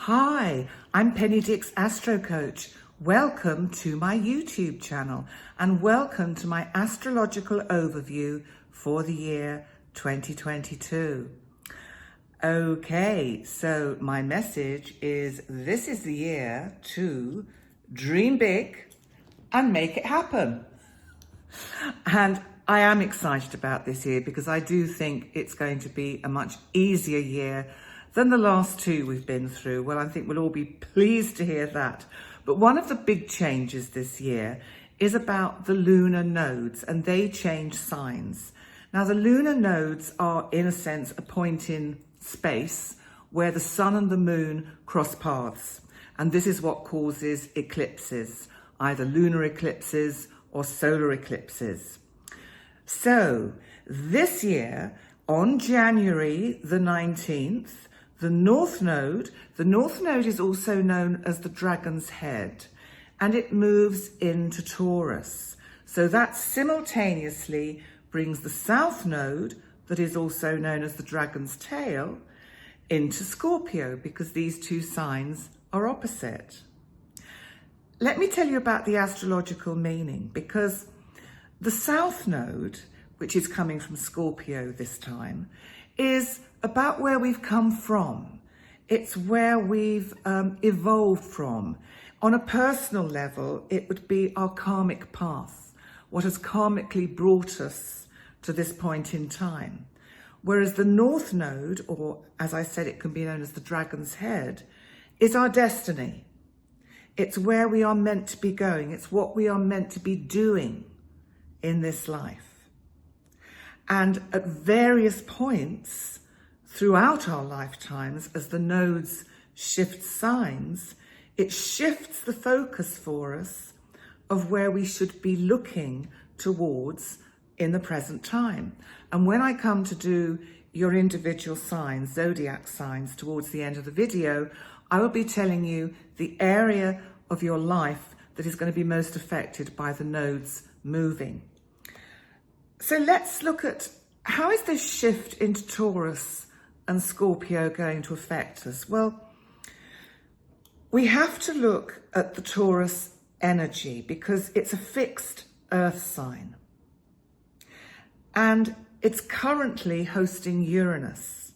Hi, I'm Dix Astro Coach. Welcome to my YouTube channel and welcome to my astrological overview for the year 2022. Okay, so my message is this is the year to dream big and make it happen. And I am excited about this year because I do think it's going to be a much easier year than the last two we've been through. Well, I think we'll all be pleased to hear that. But one of the big changes this year is about the lunar nodes, and they change signs. Now, the lunar nodes are, in a sense, a point in space where the sun and the moon cross paths. And this is what causes eclipses, either lunar eclipses or solar eclipses. So this year, on January the 19th, the North Node is also known as the Dragon's Head, and it moves into Taurus. So that simultaneously brings the South Node, that is also known as the Dragon's Tail, into Scorpio, because these two signs are opposite. Let me tell you about the astrological meaning, because the South Node, which is coming from Scorpio this time, is about where we've come from. It's where we've evolved from. On a personal level, it would be our karmic path, what has karmically brought us to this point in time. Whereas the North Node, or as I said, it can be known as the Dragon's Head, is our destiny. It's where we are meant to be going. It's what we are meant to be doing in this life. And at various points throughout our lifetimes, as the nodes shift signs, it shifts the focus for us of where we should be looking towards in the present time. And when I come to do your individual signs, zodiac signs, towards the end of the video, I will be telling you the area of your life that is going to be most affected by the nodes moving. So let's look at how is this shift into Taurus and Scorpio going to affect us? Well, we have to look at the Taurus energy because it's a fixed earth sign. And it's currently hosting Uranus,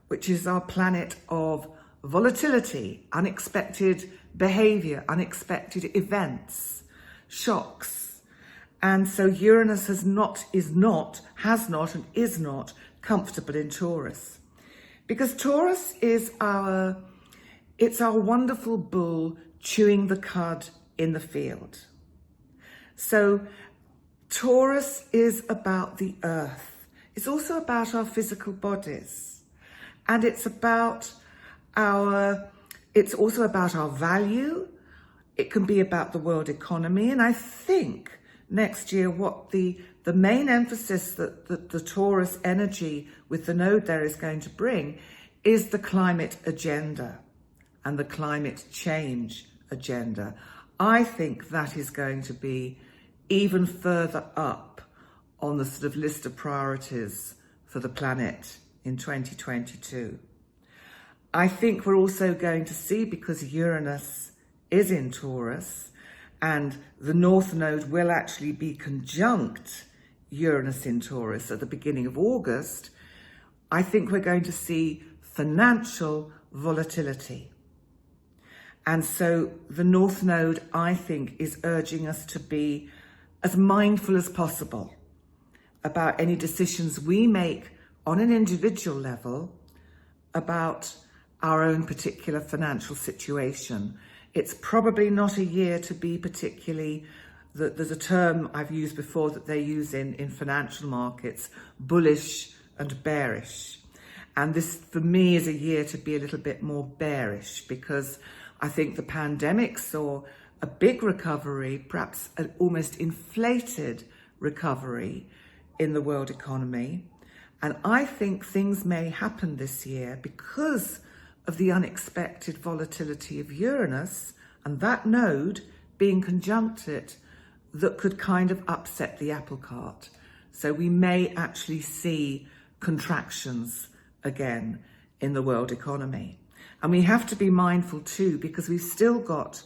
which is our planet of volatility, unexpected behavior, unexpected events, shocks. And so Uranus is not comfortable in Taurus. Because Taurus is our wonderful bull chewing the cud in the field. So Taurus is about the earth. It's also about our physical bodies. And it's also about our value. It can be about the world economy. And I think next year, what the main emphasis that the Taurus energy with the node there is going to bring is the climate agenda and the climate change agenda. I think that is going to be even further up on the sort of list of priorities for the planet in 2022. I think we're also going to see, because Uranus is in Taurus, and the North Node will actually be conjunct Uranus in Taurus at the beginning of August, I think we're going to see financial volatility. And so the North Node, I think, is urging us to be as mindful as possible about any decisions we make on an individual level about our own particular financial situation. It's probably not a year to be particularly, there's a term I've used before that they use in financial markets, bullish and bearish. And this, for me, is a year to be a little bit more bearish, because I think the pandemic saw a big recovery, perhaps an almost inflated recovery in the world economy. And I think things may happen this year because of the unexpected volatility of Uranus and that node being conjunct it, that could kind of upset the apple cart. So we may actually see contractions again in the world economy. And we have to be mindful too, because we've still got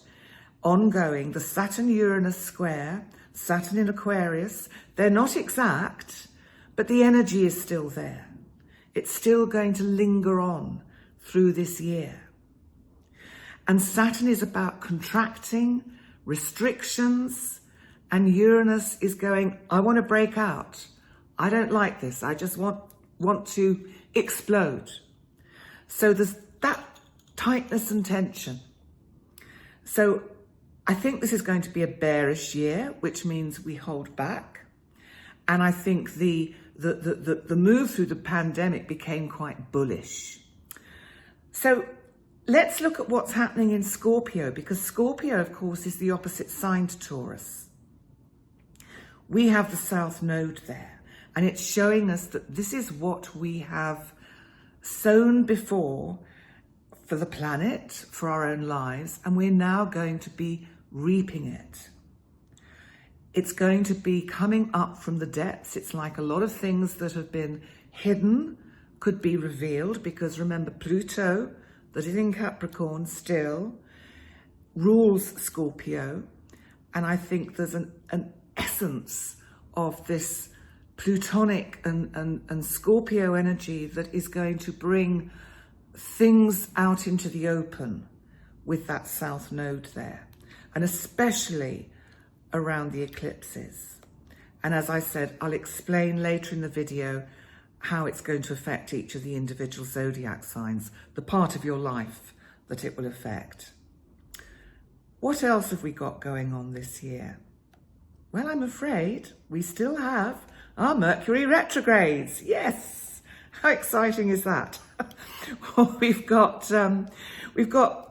ongoing the Saturn-Uranus square, Saturn in Aquarius. They're not exact, but the energy is still there. It's still going to linger on through this year. And Saturn is about contracting, restrictions, and Uranus is going, I want to break out. I don't like this. I just want to explode. So there's that tightness and tension. So I think this is going to be a bearish year, which means we hold back. And I think the move through the pandemic became quite bullish. So let's look at what's happening in Scorpio, because Scorpio, of course, is the opposite sign to Taurus. We have the South Node there, and it's showing us that this is what we have sown before for the planet, for our own lives, and we're now going to be reaping it. It's going to be coming up from the depths. It's like a lot of things that have been hidden could be revealed, because remember, Pluto, that is in Capricorn still, rules Scorpio, and I think there's an essence of this Plutonic and Scorpio energy that is going to bring things out into the open with that South Node there, and especially around the eclipses. And as I said, I'll explain later in the video how it's going to affect each of the individual zodiac signs, the part of your life that it will affect. What else have we got going on this year? Well, I'm afraid we still have our Mercury retrogrades. Yes, how exciting is that? Well, we've got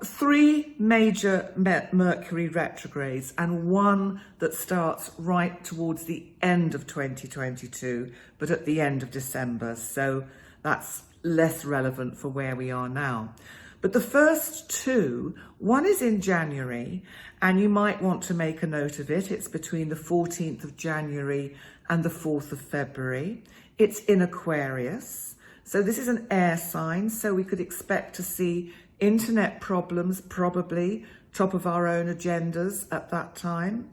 3 major Mercury retrogrades and one that starts right towards the end of 2022, but at the end of December. So that's less relevant for where we are now. But the first 2, one is in January, and you might want to make a note of it. It's between the 14th of January and the 4th of February. It's in Aquarius. So this is an air sign, so we could expect to see internet problems, probably top of our own agendas at that time.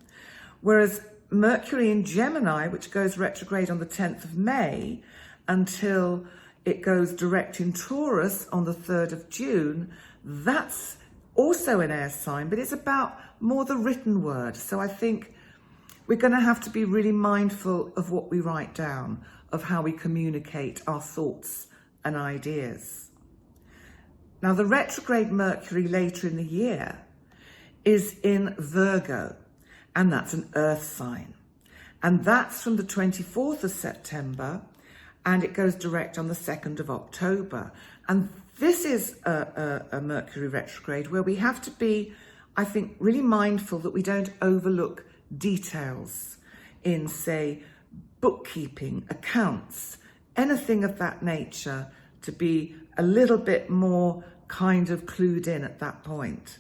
Whereas Mercury in Gemini, which goes retrograde on the 10th of May until it goes direct in Taurus on the 3rd of June, that's also an air sign, but it's about more the written word. So I think we're going to have to be really mindful of what we write down, of how we communicate our thoughts and ideas. Now, the retrograde Mercury later in the year is in Virgo, and that's an earth sign. And that's from the 24th of September, and it goes direct on the 2nd of October. And this is a Mercury retrograde where we have to be, I think, really mindful that we don't overlook details in, say, bookkeeping, accounts, anything of that nature, to be a little bit more kind of clued in at that point.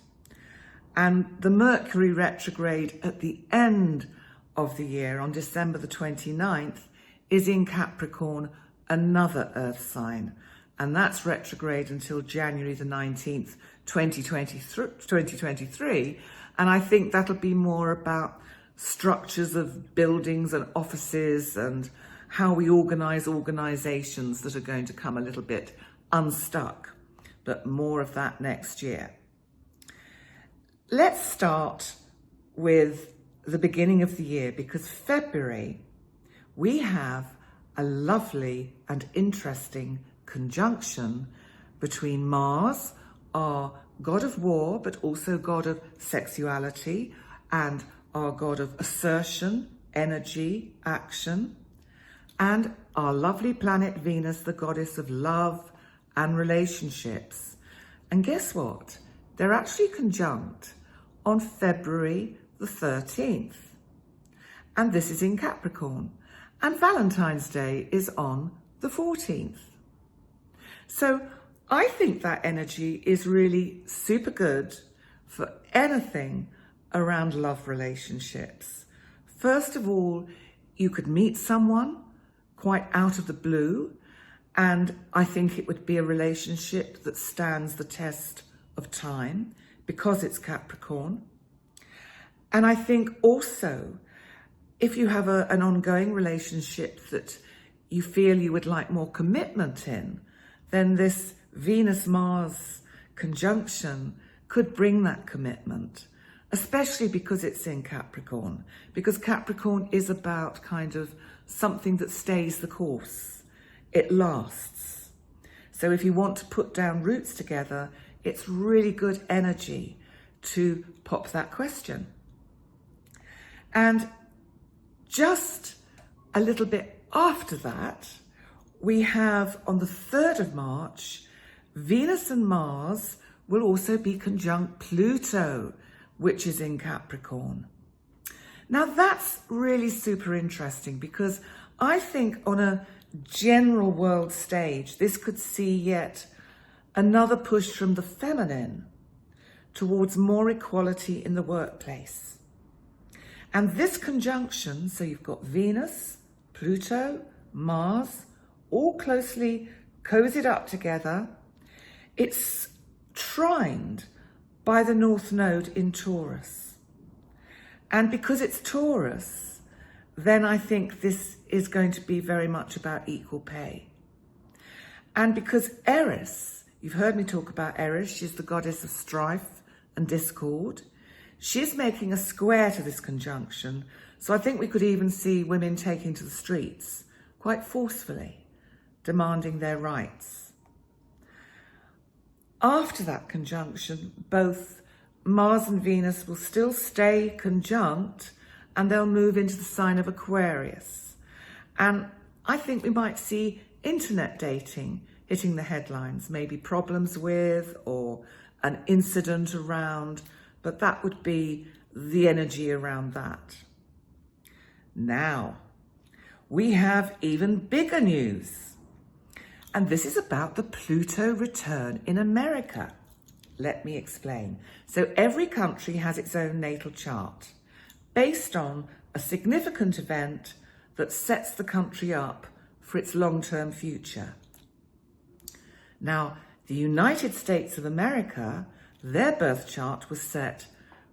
And the Mercury retrograde at the end of the year, on December the 29th, is in Capricorn, another earth sign. And that's retrograde until January the 19th, 2023. And I think that'll be more about structures of buildings and offices and how we organise organisations that are going to come a little bit unstuck. But more of that next year. Let's start with the beginning of the year, because February, we have a lovely and interesting conjunction between Mars, our god of war, but also god of sexuality, and our god of assertion, energy, action, and our lovely planet Venus, the goddess of love and relationships. And guess what? They're actually conjunct on February the 13th. And this is in Capricorn. And Valentine's Day is on the 14th. So I think that energy is really super good for anything around love relationships. First of all, you could meet someone quite out of the blue, And I think it would be a relationship that stands the test of time because it's Capricorn. And I think also, if you have an ongoing relationship that you feel you would like more commitment in, then this Venus-Mars conjunction could bring that commitment, especially because it's in Capricorn, because Capricorn is about kind of something that stays the course. It lasts. So if you want to put down roots together, it's really good energy to pop that question. And just a little bit after that, we have on the 3rd of March, Venus and Mars will also be conjunct Pluto, which is in Capricorn. Now that's really super interesting because I think on a general world stage, this could see yet another push from the feminine towards more equality in the workplace. And this conjunction, so you've got Venus, Pluto, Mars, all closely cozied up together. It's trined by the North Node in Taurus. And because it's Taurus, then I think this is going to be very much about equal pay. And because Aries, you've heard me talk about Aries, she's the goddess of strife and discord. She's making a square to this conjunction. So I think we could even see women taking to the streets quite forcefully, demanding their rights. After that conjunction, both Mars and Venus will still stay conjunct and they'll move into the sign of Aquarius. And I think we might see internet dating hitting the headlines, maybe problems with or an incident around, but that would be the energy around that. Now, we have even bigger news. And this is about the Pluto return in America. Let me explain. So every country has its own natal chart based on a significant event that sets the country up for its long-term future. Now, the United States of America, their birth chart was set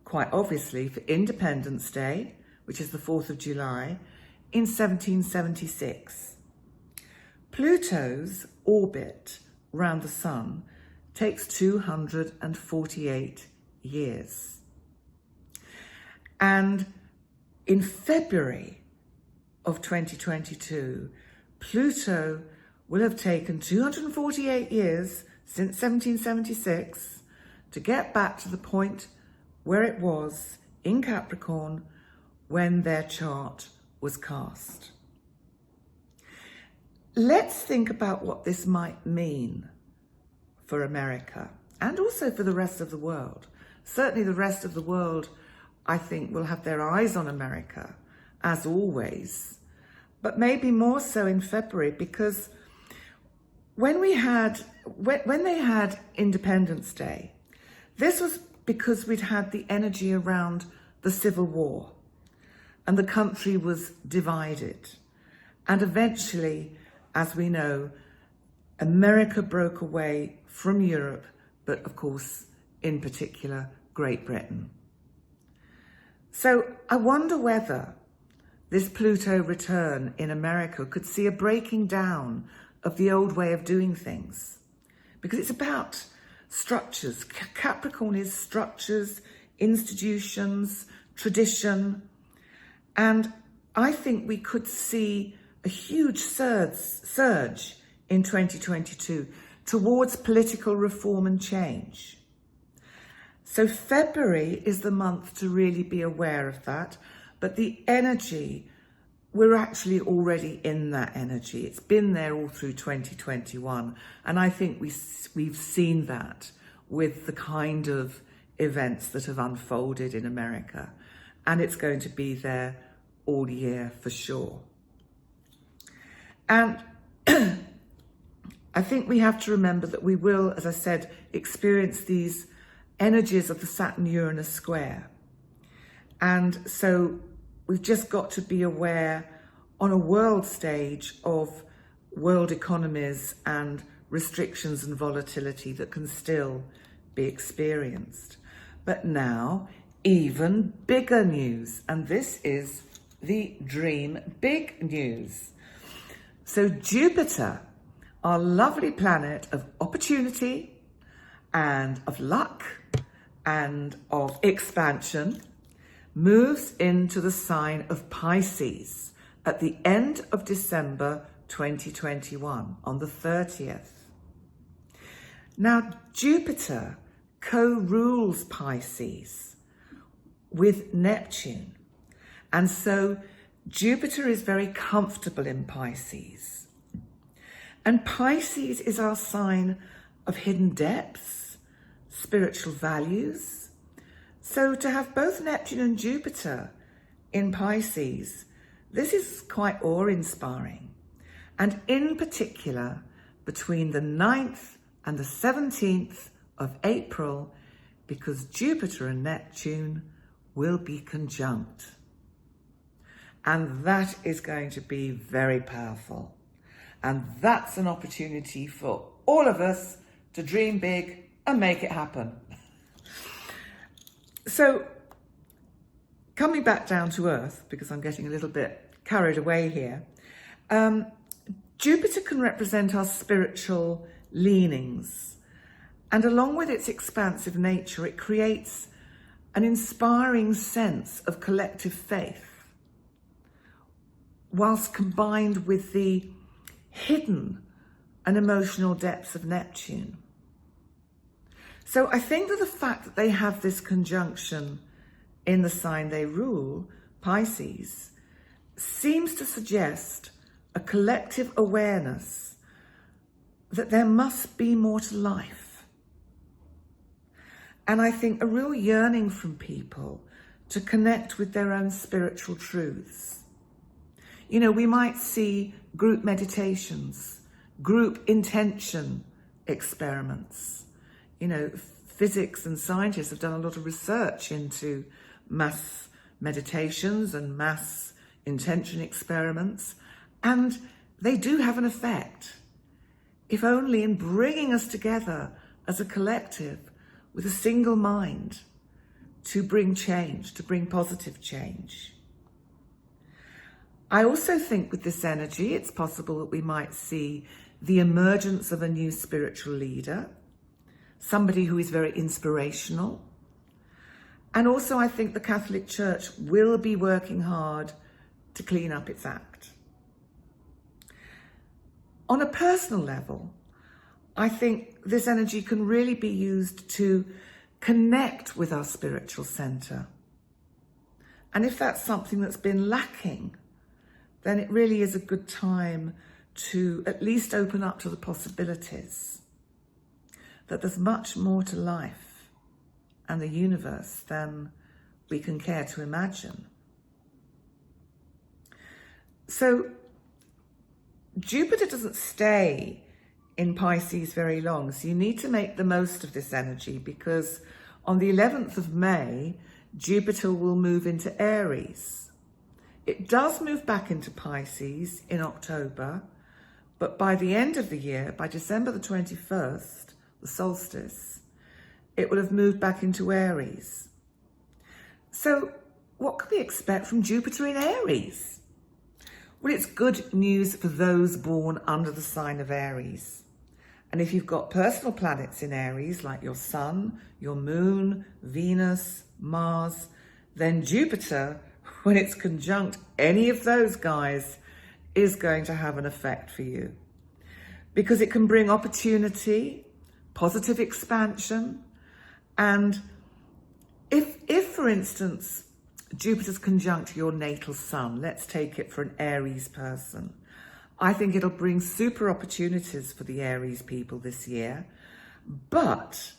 quite obviously for Independence Day, which is the 4th of July, in 1776. Pluto's orbit round the sun takes 248 years. And in February of 2022, Pluto will have taken 248 years since 1776 to get back to the point where it was in Capricorn when their chart was cast. Let's think about what this might mean for America and also for the rest of the world. Certainly the rest of the world, I think, will have their eyes on America, as always, but maybe more so in February, because when they had Independence Day, this was because we'd had the energy around the Civil War and the country was divided. And eventually, as we know, America broke away from Europe, but of course, in particular, Great Britain. So I wonder whether this Pluto return in America could see a breaking down of the old way of doing things, because it's about structures. Capricorn is structures, institutions, tradition, and I think we could see a huge surge in 2022 towards political reform and change. So February is the month to really be aware of that, but the energy, we're actually already in that energy. It's been there all through 2021, and I think we've seen that with the kind of events that have unfolded in America, and it's going to be there all year for sure. And I think we have to remember that we will, as I said, experience these energies of the Saturn-Uranus square. And so we've just got to be aware on a world stage of world economies and restrictions and volatility that can still be experienced. But now, even bigger news, and this is the dream big news. So Jupiter, our lovely planet of opportunity and of luck and of expansion, moves into the sign of Pisces at the end of December 2021, on the 30th. Now, Jupiter co-rules Pisces with Neptune. And so Jupiter is very comfortable in Pisces. And Pisces is our sign of hidden depths, spiritual values. So to have both Neptune and Jupiter in Pisces, this is quite awe-inspiring. And in particular, between the 9th and the 17th of April, because Jupiter and Neptune will be conjunct. And that is going to be very powerful. And that's an opportunity for all of us to dream big and make it happen. So, coming back down to earth, because I'm getting a little bit carried away here, Jupiter can represent our spiritual leanings. And along with its expansive nature, it creates an inspiring sense of collective faith, whilst combined with the hidden and emotional depths of Neptune. So I think that the fact that they have this conjunction in the sign they rule, Pisces, seems to suggest a collective awareness that there must be more to life. And I think a real yearning from people to connect with their own spiritual truths. You know, we might see group meditations, group intention experiments. You know, physics and scientists have done a lot of research into mass meditations and mass intention experiments, and they do have an effect, if only in bringing us together as a collective with a single mind to bring change, to bring positive change. I also think with this energy, it's possible that we might see the emergence of a new spiritual leader, somebody who is very inspirational. And also I think the Catholic Church will be working hard to clean up its act. On a personal level, I think this energy can really be used to connect with our spiritual center. And if that's something that's been lacking, then it really is a good time to at least open up to the possibilities that there's much more to life and the universe than we can care to imagine. So Jupiter doesn't stay in Pisces very long, so you need to make the most of this energy, because on the 11th of May, Jupiter will move into Aries. It does move back into Pisces in October, but by the end of the year, by December the 21st, the solstice, it will have moved back into Aries. So what can we expect from Jupiter in Aries? Well, it's good news for those born under the sign of Aries. And if you've got personal planets in Aries, like your Sun, your Moon, Venus, Mars, then Jupiter, when it's conjunct any of those guys, is going to have an effect for you. Because it can bring opportunity, positive expansion, and if for instance, Jupiter's conjunct your natal sun, let's take it for an Aries person, I think it'll bring super opportunities for the Aries people this year, but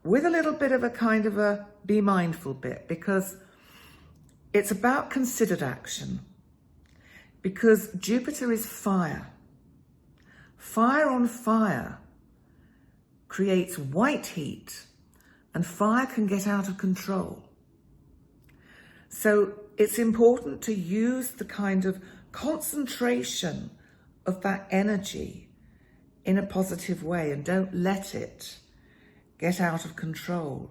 with a little bit of a kind of a be mindful bit, because it's about considered action, because Jupiter is fire. Fire on fire creates white heat, and fire can get out of control. So it's important to use the kind of concentration of that energy in a positive way and don't let it get out of control.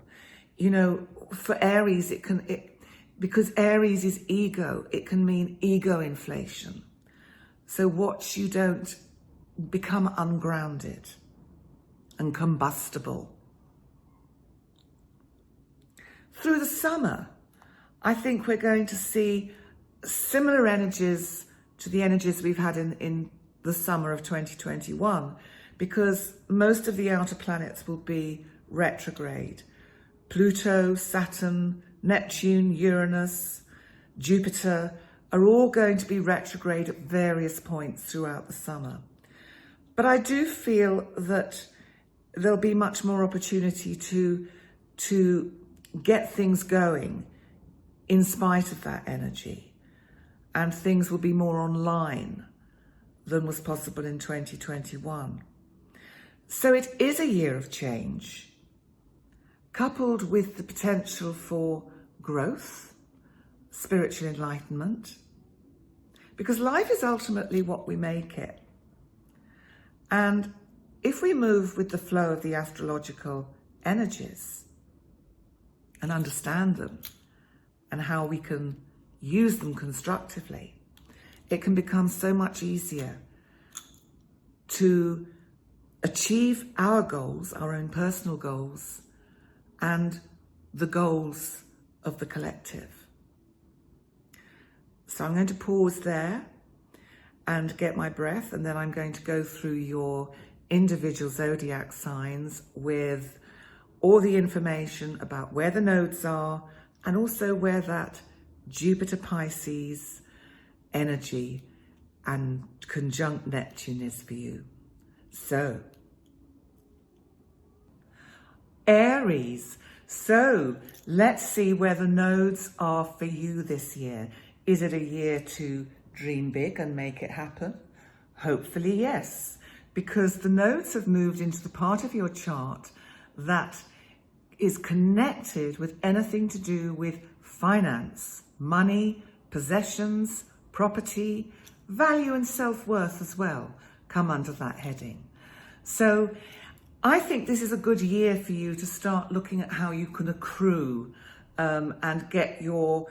You know, for Aries, because Aries is ego, it can mean ego inflation. So watch you don't become ungrounded and combustible. Through the summer, I think we're going to see similar energies to the energies we've had in the summer of 2021, because most of the outer planets will be retrograde. Pluto, Saturn, Neptune, Uranus, Jupiter are all going to be retrograde at various points throughout the summer. But I do feel that there'll be much more opportunity to get things going in spite of that energy, and things will be more online than was possible in 2021. So it is a year of change, coupled with the potential for growth, spiritual enlightenment, because life is ultimately what we make it. And if we move with the flow of the astrological energies and understand them and how we can use them constructively, it can become so much easier to achieve our goals, our own personal goals, and the goals of the collective. So I'm going to pause there and get my breath, and then I'm going to go through your individual zodiac signs with all the information about where the nodes are and also where that Jupiter Pisces energy and conjunct Neptune is for you. So, Aries. So let's see where the nodes are for you this year. Is it a year to dream big and make it happen? Hopefully, yes, because the nodes have moved into the part of your chart that is connected with anything to do with finance, money, possessions, property, value and self-worth as well come under that heading. So I think this is a good year for you to start looking at how you can accrue and get your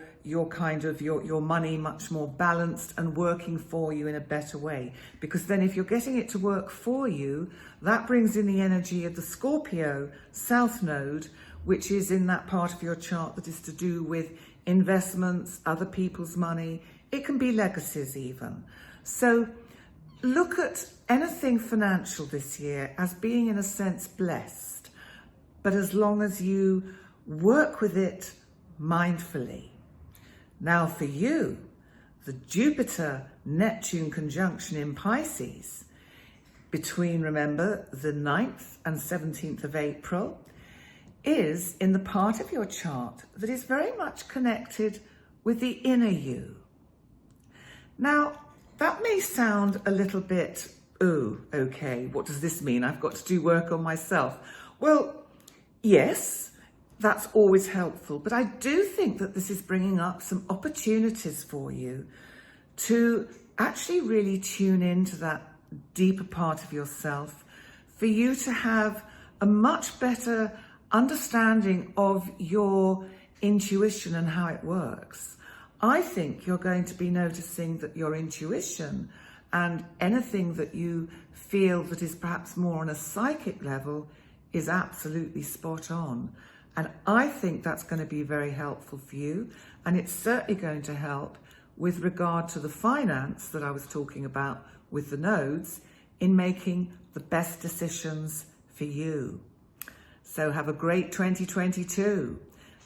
money much more balanced and working for you in a better way. Because then if you're getting it to work for you, that brings in the energy of the Scorpio South Node, which is in that part of your chart that is to do with investments, other people's money. It can be legacies even. So look at anything financial this year as being, in a sense, blessed, but as long as you work with it mindfully. Now for you, the Jupiter-Neptune conjunction in Pisces between, remember, the 9th and 17th of April is in the part of your chart that is very much connected with the inner you. Now, that may sound a little bit, oh, okay, what does this mean? I've got to do work on myself. Well, yes, that's always helpful, but I do think that this is bringing up some opportunities for you to actually really tune into that deeper part of yourself, for you to have a much better understanding of your intuition and how it works. I think you're going to be noticing that your intuition and anything that you feel that is perhaps more on a psychic level is absolutely spot on. And I think that's going to be very helpful for you. And it's certainly going to help with regard to the finance that I was talking about with the nodes in making the best decisions for you. So have a great 2022.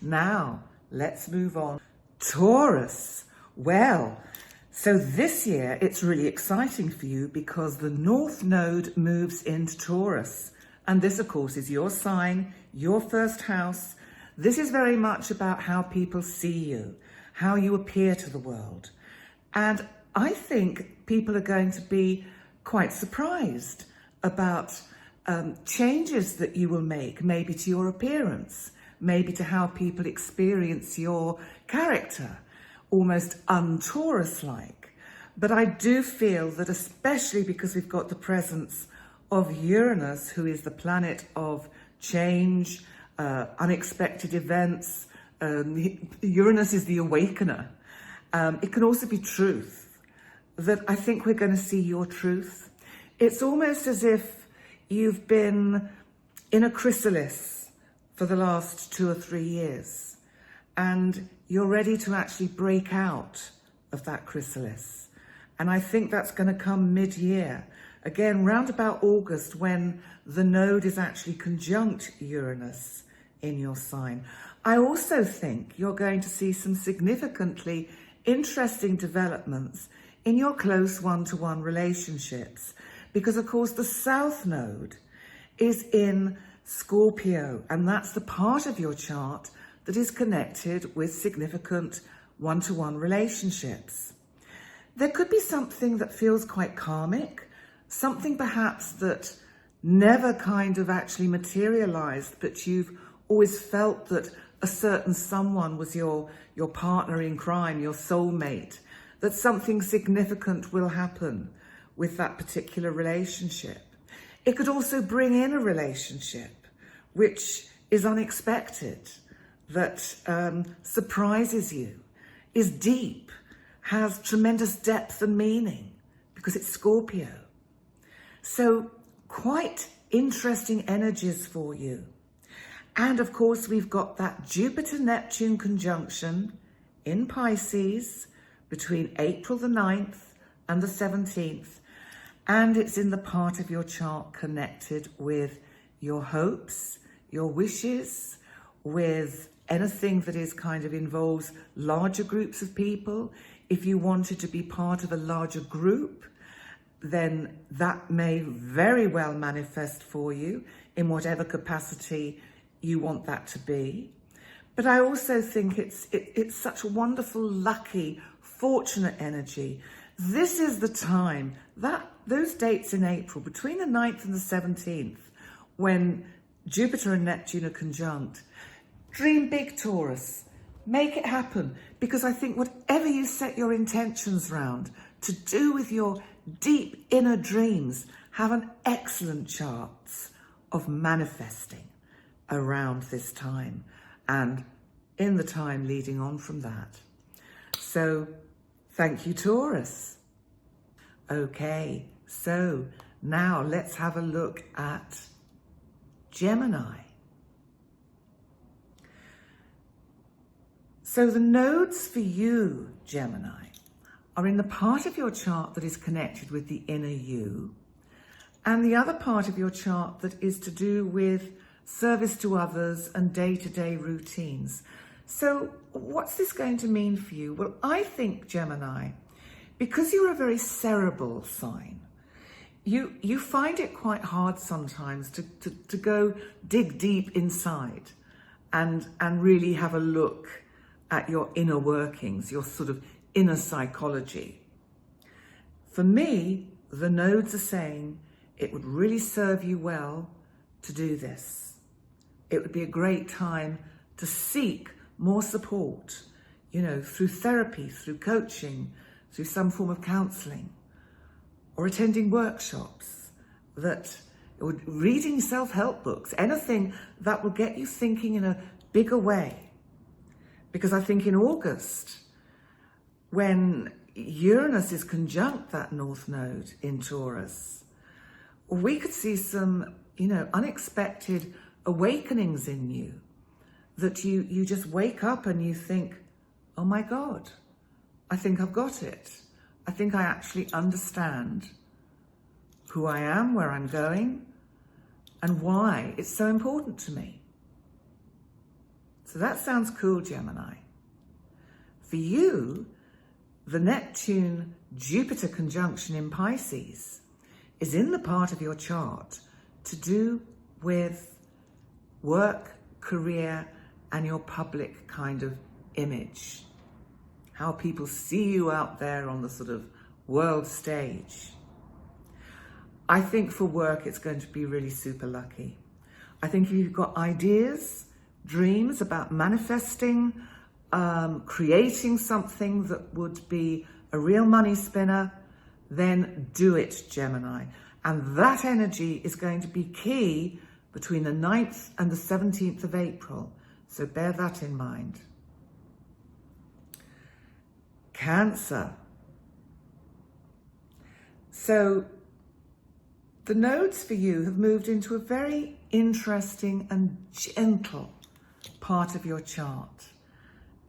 Now, let's move on. Taurus. Well, so this year it's really exciting for you because the North Node moves into Taurus. And this, of course, is your sign, your first house. This is very much about how people see you, how you appear to the world. And I think people are going to be quite surprised about changes that you will make, maybe to your appearance, maybe to how people experience your character, almost un-Taurus-like. But I do feel that, especially because we've got the presence of Uranus, who is the planet of change, unexpected events. Uranus is the awakener. It can also be truth, that I think we're going to see your truth. It's almost as if you've been in a chrysalis for the last 2 or 3 years, and you're ready to actually break out of that chrysalis. And I think that's going to come mid-year. Again, round about August, when the node is actually conjunct Uranus in your sign. I also think you're going to see some significantly interesting developments in your close one-to-one relationships, because of course the South Node is in Scorpio, and that's the part of your chart that is connected with significant one-to-one relationships. There could be something that feels quite karmic, something perhaps that never kind of actually materialized, but you've always felt that a certain someone was your partner in crime, your soulmate, that something significant will happen with that particular relationship. It could also bring in a relationship which is unexpected, that surprises you, is deep, has tremendous depth and meaning, because it's Scorpio. So quite interesting energies for you. And of course, we've got that Jupiter-Neptune conjunction in Pisces between April the 9th and the 17th. And it's in the part of your chart connected with your hopes, your wishes, with anything that is kind of involves larger groups of people. If you wanted to be part of a larger group, then that may very well manifest for you in whatever capacity you want that to be. But I also think it's such a wonderful, lucky, fortunate energy. This is the time, those dates in April, between the 9th and the 17th, when Jupiter and Neptune are conjunct. Dream big, Taurus. Make it happen. Because I think whatever you set your intentions around to do with your deep inner dreams have an excellent chance of manifesting around this time and in the time leading on from that. So thank you, Taurus. Okay, so now let's have a look at Gemini. So the nodes for you, Gemini, are in the part of your chart that is connected with the inner you, and the other part of your chart that is to do with service to others and day-to-day routines. So what's this going to mean for you? Well, I think, Gemini, because you're a very cerebral sign, you find it quite hard sometimes to go dig deep inside and really have a look at your inner workings, your sort of inner psychology. For me, the nodes are saying it would really serve you well to do this. It would be a great time to seek more support, through therapy, through coaching, through some form of counseling, or attending workshops, or reading self-help books, anything that will get you thinking in a bigger way. Because I think in August, when Uranus is conjunct that North Node in Taurus, we could see some, unexpected awakenings in you, that you just wake up and you think, oh my God, I think I've got it. I think I actually understand who I am, where I'm going, and why it's so important to me. So that sounds cool, Gemini. For you, the Neptune-Jupiter conjunction in Pisces is in the part of your chart to do with work, career, and your public kind of image. How people see you out there on the sort of world stage. I think for work, it's going to be really super lucky. I think if you've got ideas, dreams about manifesting creating something that would be a real money spinner, then do it, Gemini. And that energy is going to be key between the 9th and the 17th of April. So bear that in mind. Cancer. So the nodes for you have moved into a very interesting and gentle part of your chart,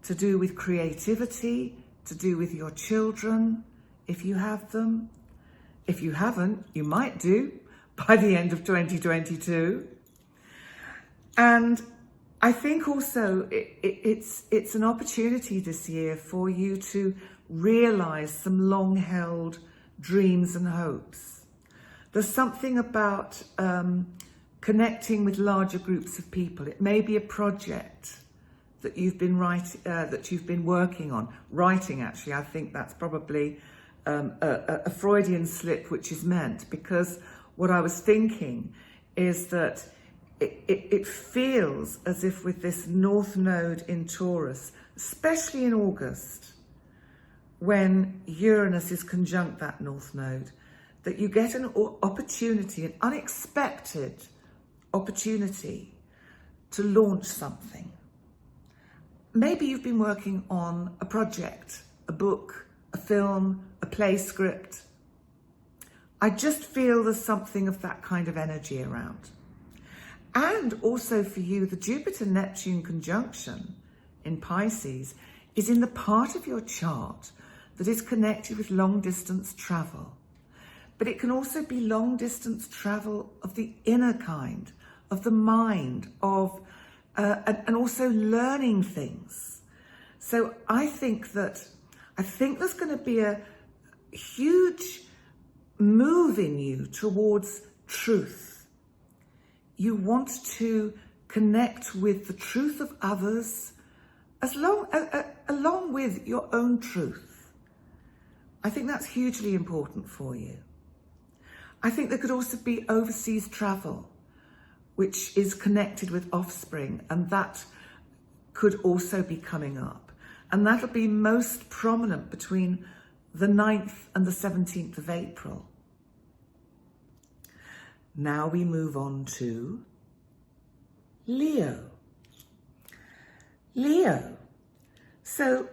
to do with creativity, to do with your children, if you have them. If you haven't, you might do by the end of 2022. And I think also it's an opportunity this year for you to realize some long-held dreams and hopes. There's something about connecting with larger groups of people. It may be a project that you've been working on. Writing, actually, I think that's probably a Freudian slip, which is meant, because what I was thinking is that it feels as if with this North Node in Taurus, especially in August, when Uranus is conjunct that North Node, that you get an opportunity, an unexpected opportunity to launch something. Maybe you've been working on a project, a book, a film, a play script. I just feel there's something of that kind of energy around. And also for you, the Jupiter-Neptune conjunction in Pisces is in the part of your chart that is connected with long-distance travel. But it can also be long-distance travel of the inner kind, of the mind, and also learning things. So I think there's going to be a huge move in you towards truth. You want to connect with the truth of others along with your own truth. I think that's hugely important for you. I think there could also be overseas travel, which is connected with offspring, and that could also be coming up. And that'll be most prominent between the 9th and the 17th of April. Now we move on to Leo. Leo. So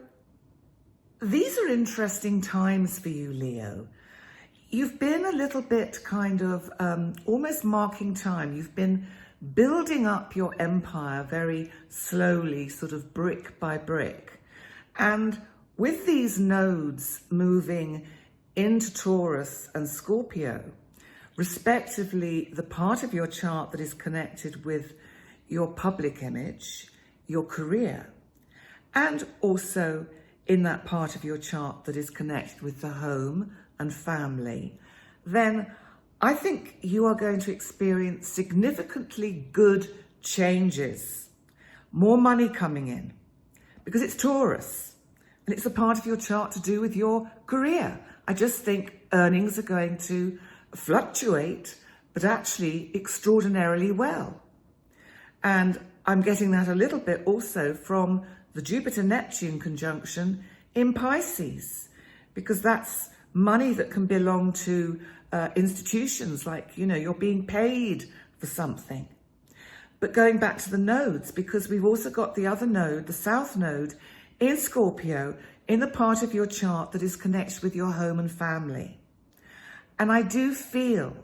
these are interesting times for you, Leo. You've been a little bit kind of almost marking time. You've been building up your empire very slowly, sort of brick by brick. And with these nodes moving into Taurus and Scorpio, respectively, the part of your chart that is connected with your public image, your career, and also in that part of your chart that is connected with the home and family, then I think you are going to experience significantly good changes. More money coming in, because it's Taurus, and it's a part of your chart to do with your career. I just think earnings are going to fluctuate, but actually extraordinarily well. And I'm getting that a little bit also from the Jupiter-Neptune conjunction in Pisces, because that's money that can belong to institutions, like, you're being paid for something. But going back to the nodes, because we've also got the other node, the South Node, in Scorpio, in the part of your chart that is connected with your home and family. And I do feel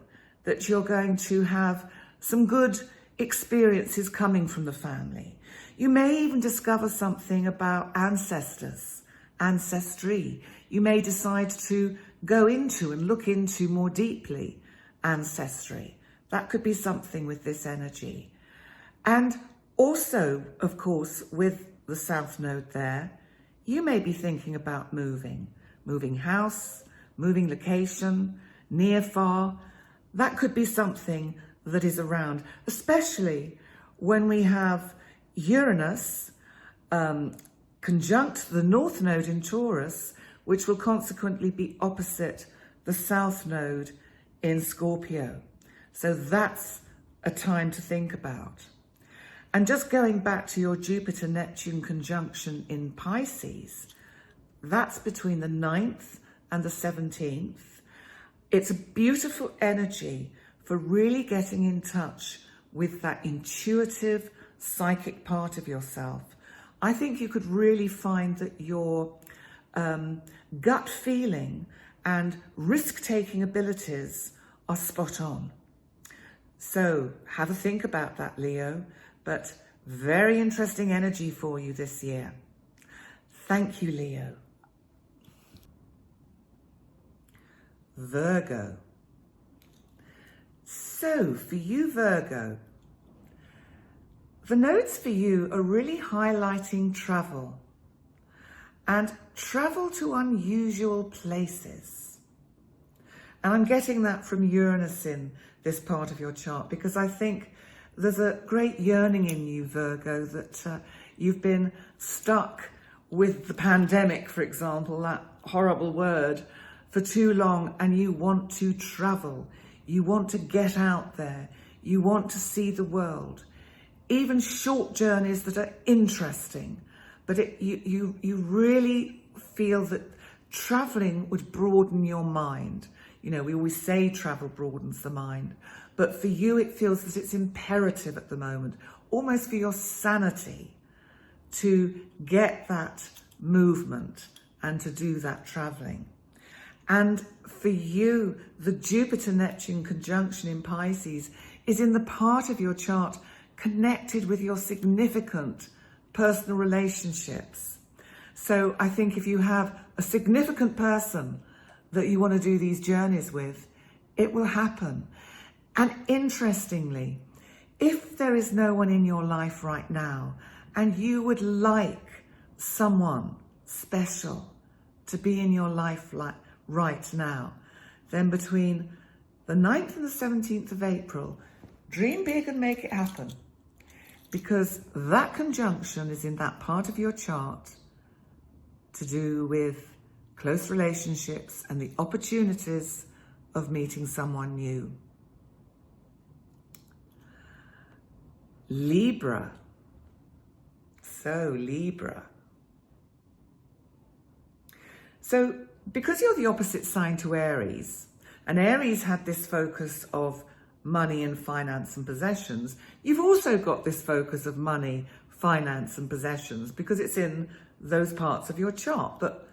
that you're going to have some good experiences coming from the family. You may even discover something about ancestors, ancestry. You may decide to go into and look into more deeply ancestry. That could be something with this energy. And also, of course, with the South Node there, you may be thinking about moving house, moving location, near, far. That could be something that is around, especially when we have Uranus conjunct the North Node in Taurus, which will consequently be opposite the South Node in Scorpio. So that's a time to think about. And just going back to your Jupiter-Neptune conjunction in Pisces, that's between the 9th and the 17th. It's a beautiful energy for really getting in touch with that intuitive, psychic part of yourself. I think you could really find that your gut feeling and risk-taking abilities are spot on. So have a think about that, Leo, but very interesting energy for you this year. Thank you, Leo. Virgo. So for you, Virgo, the notes for you are really highlighting travel and travel to unusual places. And I'm getting that from Uranus in this part of your chart, because I think there's a great yearning in you, Virgo, that you've been stuck with the pandemic, for example, that horrible word, for too long, and you want to travel. You want to get out there. You want to see the world. Even short journeys that are interesting, but you really feel that traveling would broaden your mind. You know, we always say travel broadens the mind, but for you, it feels that it's imperative at the moment, almost for your sanity, to get that movement and to do that traveling. And for you, the Jupiter-Neptune conjunction in Pisces is in the part of your chart connected with your significant personal relationships. So I think if you have a significant person that you want to do these journeys with, it will happen. And interestingly, if there is no one in your life right now and you would like someone special to be in your life right now, then between the 9th and the 17th of April, dream big and make it happen. Because that conjunction is in that part of your chart to do with close relationships and the opportunities of meeting someone new. Libra. So Libra. So because you're the opposite sign to Aries, and Aries had this focus of money and finance and possessions, you've also got this focus of money, finance and possessions, because it's in those parts of your chart, but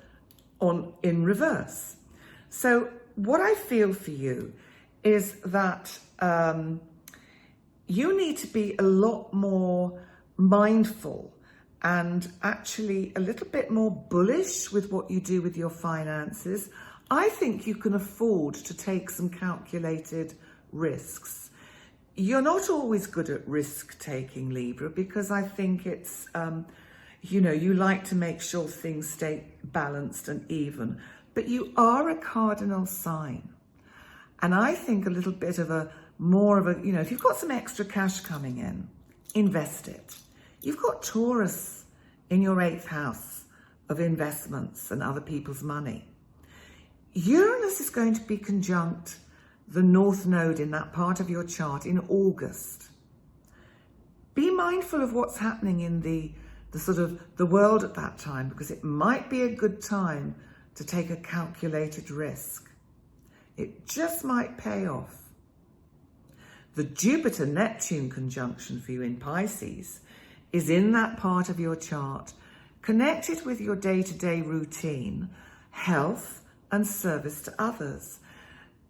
in reverse. So what I feel for you is that you need to be a lot more mindful and actually a little bit more bullish with what you do with your finances. I think you can afford to take some calculated risks. You're not always good at risk taking, Libra, because I think it's, you like to make sure things stay balanced and even, but you are a cardinal sign. And I think a little bit of if you've got some extra cash coming in, invest it. You've got Taurus in your 8th house of investments and other people's money. Uranus is going to be conjunct the North Node in that part of your chart in August. Be mindful of what's happening in the world at that time, because it might be a good time to take a calculated risk. It just might pay off. The Jupiter-Neptune conjunction for you in Pisces is in that part of your chart, connected with your day-to-day routine, health, and service to others.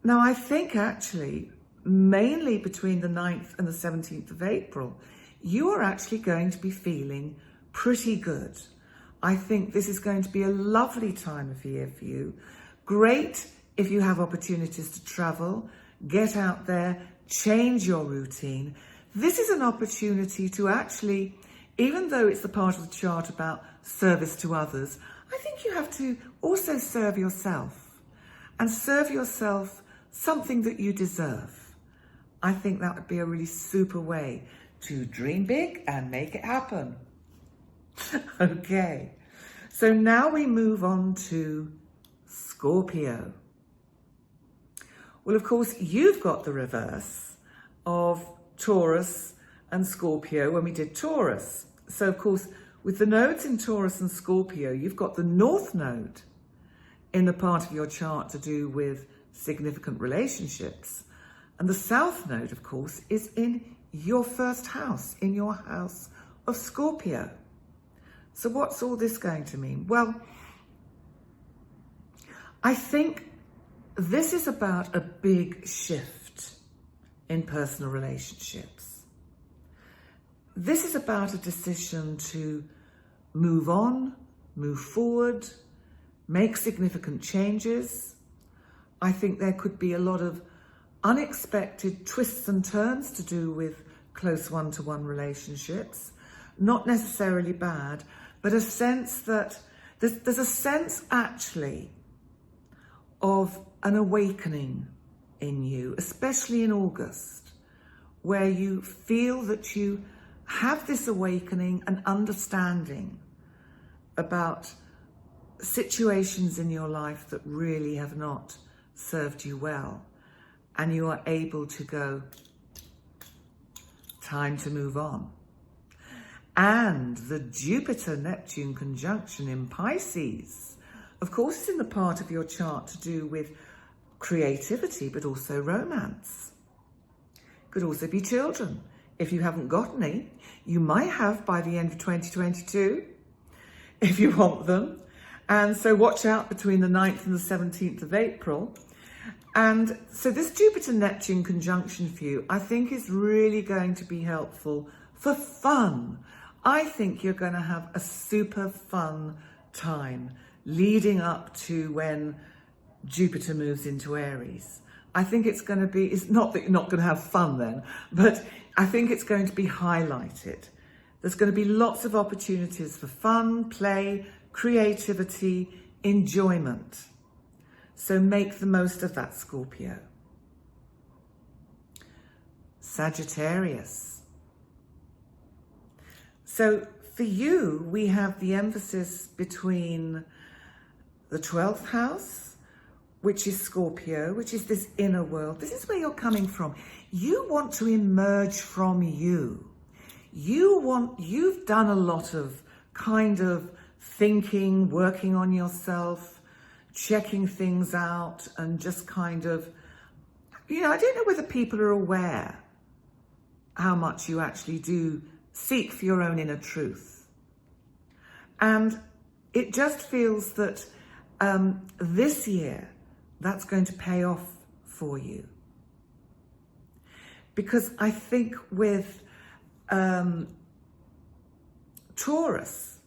Now, I think actually, mainly between the 9th and the 17th of April, you are actually going to be feeling pretty good. I think this is going to be a lovely time of year for you. Great if you have opportunities to travel, get out there, change your routine. This is an opportunity to actually, even though it's the part of the chart about service to others, I think you have to also serve yourself, and serve yourself something that you deserve. I think that would be a really super way to dream big and make it happen. Okay, so now we move on to Scorpio. Well, of course, you've got the reverse of Taurus and Scorpio when we did Taurus. So of course, with the nodes in Taurus and Scorpio, you've got the North Node in the part of your chart to do with significant relationships. And the South Node, of course, is in your first house, in your house of Scorpio. So what's all this going to mean? Well, I think this is about a big shift in personal relationships. This is about a decision to move on, move forward, make significant changes. I think there could be a lot of unexpected twists and turns to do with close one-to-one relationships. Not necessarily bad, but a sense that there's a sense actually of an awakening in you, especially in August, where you feel that you have this awakening and understanding about situations in your life that really have not served you well. And you are able to go, time to move on. And the Jupiter-Neptune conjunction in Pisces, of course, is in the part of your chart to do with creativity, but also romance. Could also be children. If you haven't got any, you might have by the end of 2022, if you want them. And so watch out between the 9th and the 17th of April. And so this Jupiter-Neptune conjunction for you, I think, is really going to be helpful for fun. I think you're going to have a super fun time leading up to when Jupiter moves into Aries. I think it's going to be, it's not that you're not going to have fun then, but I think it's going to be highlighted. There's going to be lots of opportunities for fun, play, creativity, enjoyment. So make the most of that, Scorpio. Sagittarius. So for you, we have the emphasis between the 12th house, which is Scorpio, which is this inner world. This is where you're coming from. You want to emerge from you. You've done a lot of kind of thinking, working on yourself, checking things out, and just kind of, I don't know whether people are aware how much you actually do seek for your own inner truth. And it just feels that this year, that's going to pay off for you. Because I think with Taurus,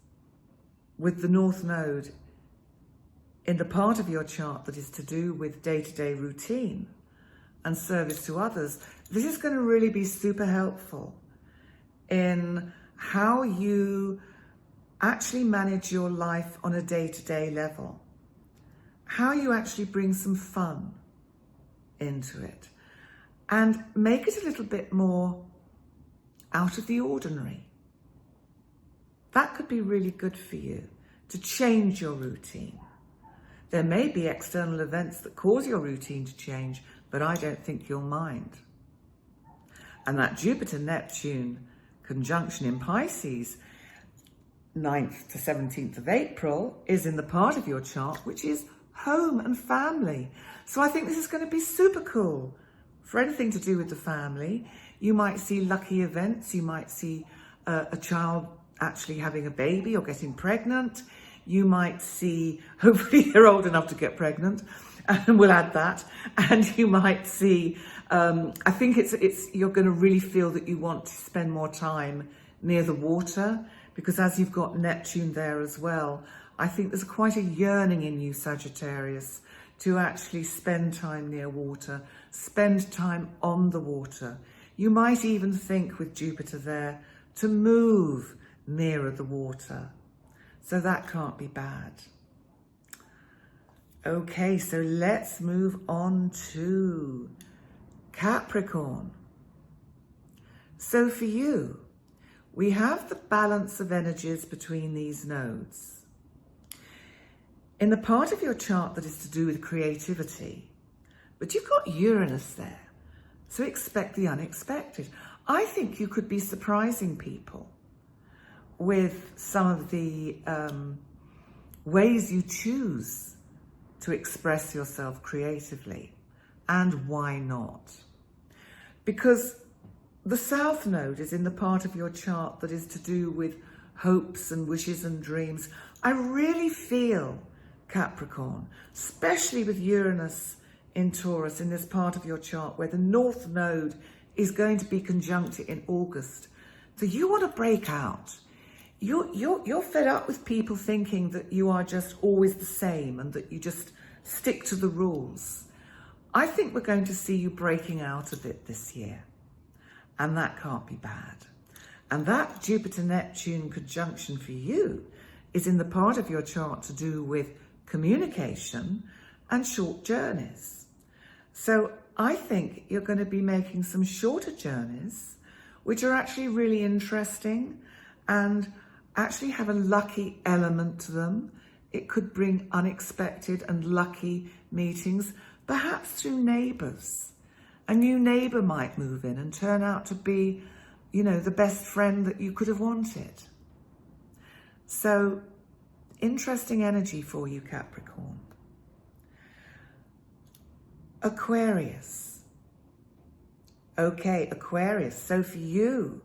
with the North Node in the part of your chart that is to do with day-to-day routine and service to others, this is going to really be super helpful in how you actually manage your life on a day-to-day level, how you actually bring some fun into it and make it a little bit more out of the ordinary. That could be really good for you to change your routine. There may be external events that cause your routine to change, but I don't think you'll mind. And that Jupiter-Neptune conjunction in Pisces, 9th to 17th of April, is in the part of your chart which is home and family. So I think this is going to be super cool for anything to do with the family. You might see lucky events. You might see a child actually having a baby or getting pregnant. You might see, hopefully they're old enough to get pregnant, and we'll add that. And you might see, I think you're going to really feel that you want to spend more time near the water, because as you've got Neptune there as well, I think there's quite a yearning in you, Sagittarius, to actually spend time near water, spend time on the water. You might even think with Jupiter there to move nearer the water. So that can't be bad. Okay, so let's move on to Capricorn. So for you, we have the balance of energies between these nodes. In the part of your chart that is to do with creativity, but you've got Uranus there, so expect the unexpected. I think you could be surprising people with some of the ways you choose to express yourself creatively. And why not? Because the South Node is in the part of your chart that is to do with hopes and wishes and dreams. I really feel, Capricorn, especially with Uranus in Taurus in this part of your chart where the North Node is going to be conjunct in August. So you want to break out. You're fed up with people thinking that you are just always the same and that you just stick to the rules. I think we're going to see you breaking out a bit this year. And that can't be bad. And that Jupiter-Neptune conjunction for you is in the part of your chart to do with communication and short journeys. So I think you're going to be making some shorter journeys, which are actually really interesting and actually have a lucky element to them. It could bring unexpected and lucky meetings, perhaps through neighbours. A new neighbour might move in and turn out to be, you know, the best friend that you could have wanted. So, interesting energy for you, Capricorn. Aquarius. Okay, Aquarius. So for you,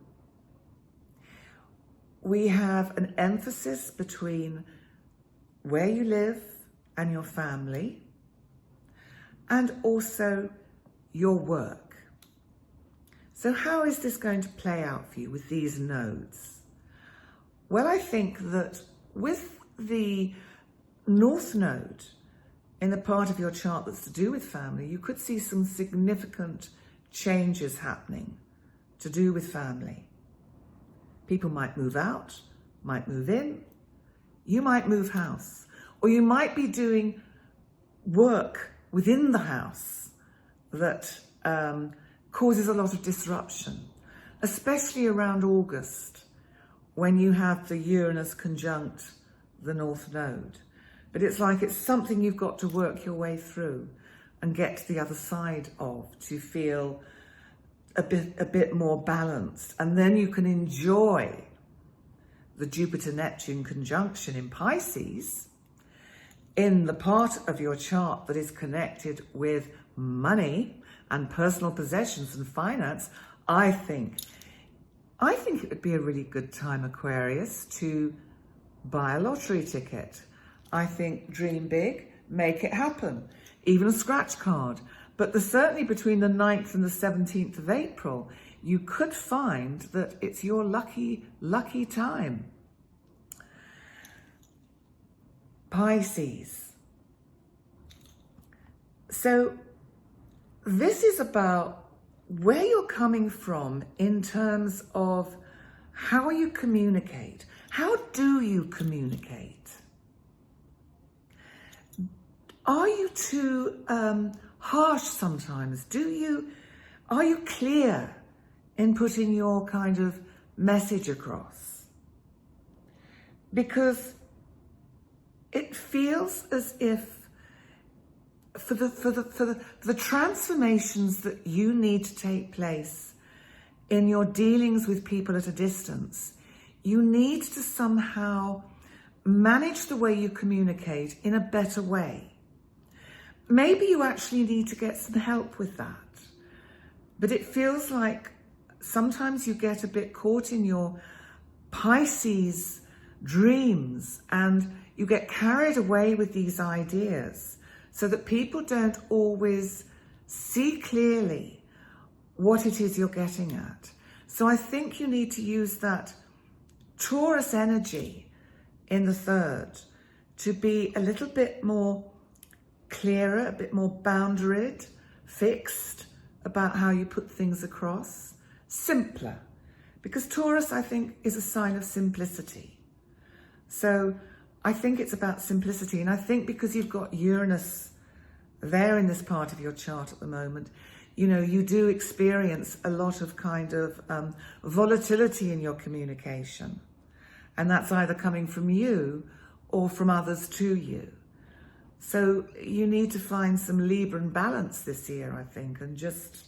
we have an emphasis between where you live and your family, and also your work. So how is this going to play out for you with these nodes? Well, I think that with the North Node in the part of your chart that's to do with family, you could see some significant changes happening to do with family. People might move out, might move in, you might move house, or you might be doing work within the house that causes a lot of disruption, especially around August when you have the Uranus conjunct the North Node. But it's like it's something you've got to work your way through and get to the other side of to feel a bit more balanced. And then you can enjoy the Jupiter-Neptune conjunction in Pisces in the part of your chart that is connected with money and personal possessions and finance. I think it would be a really good time, Aquarius, to buy a lottery ticket. I think dream big, make it happen, even a scratch card. But certainly between the 9th and the 17th of April, you could find that it's your lucky time. Pisces. So this is about where you're coming from in terms of how you communicate. How do you communicate? Are you too harsh sometimes? Are you clear in putting your kind of message across? Because it feels as if for the transformations that you need to take place in your dealings with people at a distance, you need to somehow manage the way you communicate in a better way. Maybe you actually need to get some help with that. But it feels like sometimes you get a bit caught in your Pisces dreams and you get carried away with these ideas so that people don't always see clearly what it is you're getting at. So I think you need to use that Taurus energy in the 3rd to be a little bit more clearer, a bit more boundaried, fixed about how you put things across, simpler. Because Taurus, I think, is a sign of simplicity. So I think it's about simplicity. And I think because you've got Uranus there in this part of your chart at the moment, you know, you do experience a lot of kind of volatility in your communication. And that's either coming from you or from others to you. So you need to find some Libra balance this year, I think, and just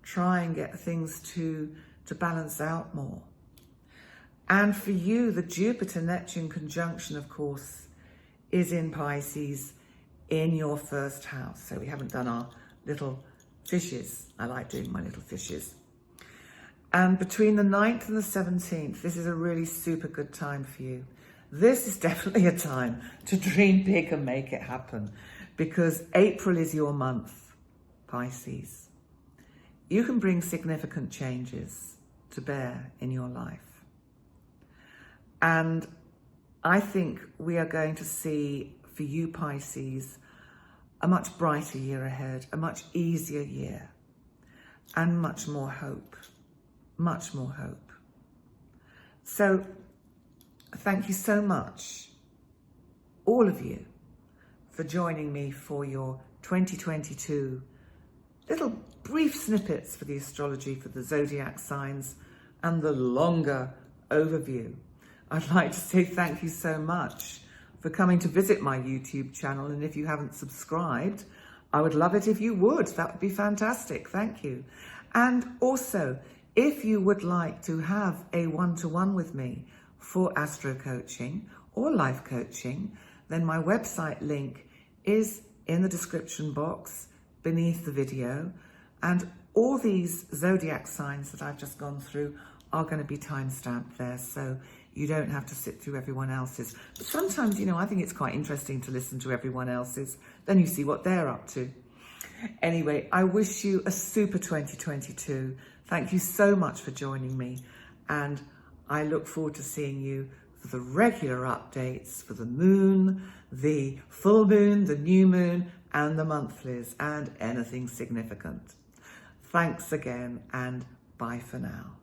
try and get things to to balance out more. And for you, the Jupiter-Neptune conjunction, of course, is in Pisces in your first house. So we haven't done our little fishes. I like doing my little fishes. And between the 9th and the 17th, this is a really super good time for you. This is definitely a time to dream big and make it happen, because April is your month, Pisces. You can bring significant changes to bear in your life. And I think we are going to see, for you Pisces, a much brighter year ahead, a much easier year, and much more hope, much more hope. So thank you so much, all of you, for joining me for your 2022 little brief snippets for the astrology, for the zodiac signs, and the longer overview. I'd like to say thank you so much for coming to visit my YouTube channel. And if you haven't subscribed, I would love it if you would. That would be fantastic. Thank you. And also, if you would like to have a one-to-one with me for astro coaching or life coaching, then my website link is in the description box beneath the video. And all these zodiac signs that I've just gone through are going to be time-stamped there, so you don't have to sit through everyone else's. But sometimes, I think it's quite interesting to listen to everyone else's. Then you see what they're up to. Anyway, I wish you a super 2022. Thank you so much for joining me. And I look forward to seeing you for the regular updates for the moon, the full moon, the new moon, and the monthlies, and anything significant. Thanks again, and bye for now.